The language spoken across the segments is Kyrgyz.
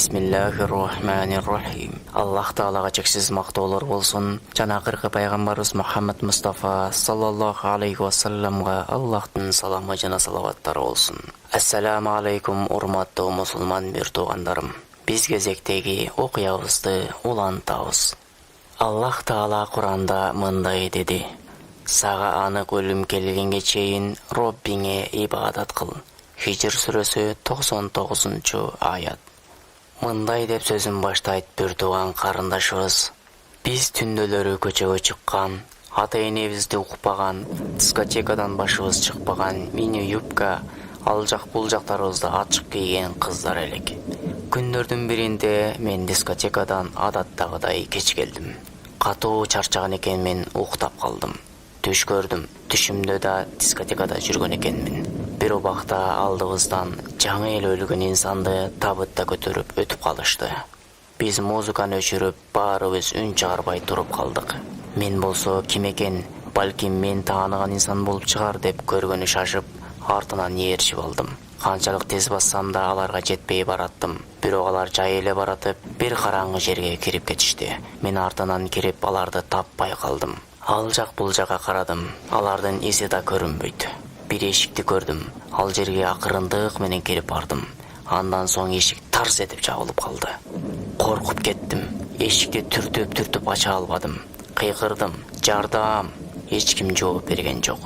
Бисмиллахир-рахманир-рахим. Аллах Таалага чексиз мактоолор болсун. Жана акыркы пайгамбарыбыз Мухаммад Мустафа саллаллаху алейхи ва салламга Аллахтын саламы жана салаваттары болсун. Ассаламу алейкум, урматтуу мусулман бир туугандарым. Биз кезектеги окуябызды улантабыз. Аллах Таала Куранда мындай деди: Сага анык өлүм келгенге чейин Роббиңе ибадат кыл. Хижр сүрөсү 99-аят. Мындай деп сөзүн баштайт бир тууган карындашыбыз. Биз түндөлөрү көчөгө чыккан, ата-энебизди укпаган, дискотекадан башыбыз чыкпаган мини юбка, ал жак бул жактарыбызды ачык кийген кыздар элек. Күндөрдүн биринде мен дискотекадан адаттагыдай кеч келдим. Катуу чарчаган экенмин, уктап калдым. Түш көрдүм. Түшүмдө да дискотекада жүргөн экенмин. Бир убакта алдыбыздан жаңы эле өлгөн инсанды табытта көтөрүп өтүп калышты. Биз музыканы өчүрүп, баарыбыз үн чыгарбай туруп калдык. Мен болсо ким экен, балким мен тааныган инсан болуп чыгар деп көргөнү шашып, артынан ээрчип алдым. Канчалык тез бассам да аларга жетпей бараттым. Бирок алар жай эле баратып, бир караңгы жерге кирип кетишти. Мен артынан кирип аларды таппай калдым. Ал жак бул жака карадым. Алардын изи да көрүнбөйт. Бир эшикти көрдүм. Ал жерге акырындык менен кирип бардым. Андан соң эшик тарс этип жабылып калды. Коркуп кеттим. Эшикти түртүп ача албадым. Кыйкырдым: "Жардам!" Эч ким жооп берген жок.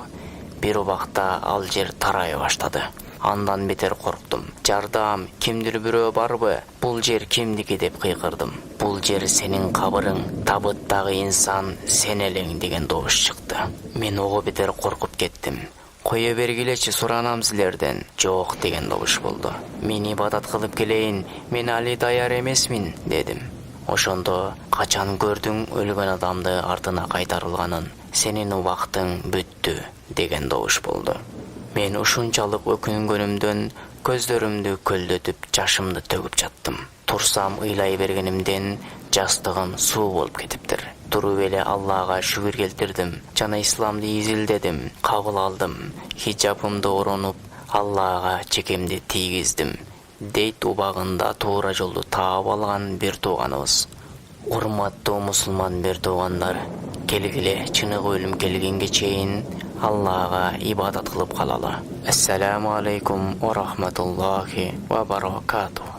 Бир убакта ал жер тарай баштады. Андан бетер корктум. "Жардам, кимдир бирөө барбы? Бул жер кимдики?" деп кыйкырдым. "Бул жер сенин кабырың, табыттагы инсан сен элең" деген добуш чыкты. Мен ого бетер коркуп кеттим. "Кое бергилечи, суранам силерден." "Жок" деген добуш болду. "Мен ибадат кылып келейин, мен али даяр эмесмин" дедим. Ошондо: "Качан көрдүң өлгөн адамды артына кайтарылганын? Сенин убактың бүттү" деген добуш болду. Мен ушунчалык өкүнгөнүмдөн көздөрүмдү көлдөтүп, жашымды төгүп жаттым. Турсам ыйлай бергенимден жастыгым суу болуп кетиптир. Туруп эле Аллага шүгүр келтирдим жана исламды изилдедим, кабыл алдым. Хиджабымды оронуп, Аллага чекемди тийгиздим, дейт убагында туура жолду таап алган бир тууганыбыз. Урматтуу мусулман бир туугандар, келгиле чыныгы өлүм келгенге чейин Аллага ибадат кылып калалы. Ассаламу алейкум ва рахматуллахи ва баракатух.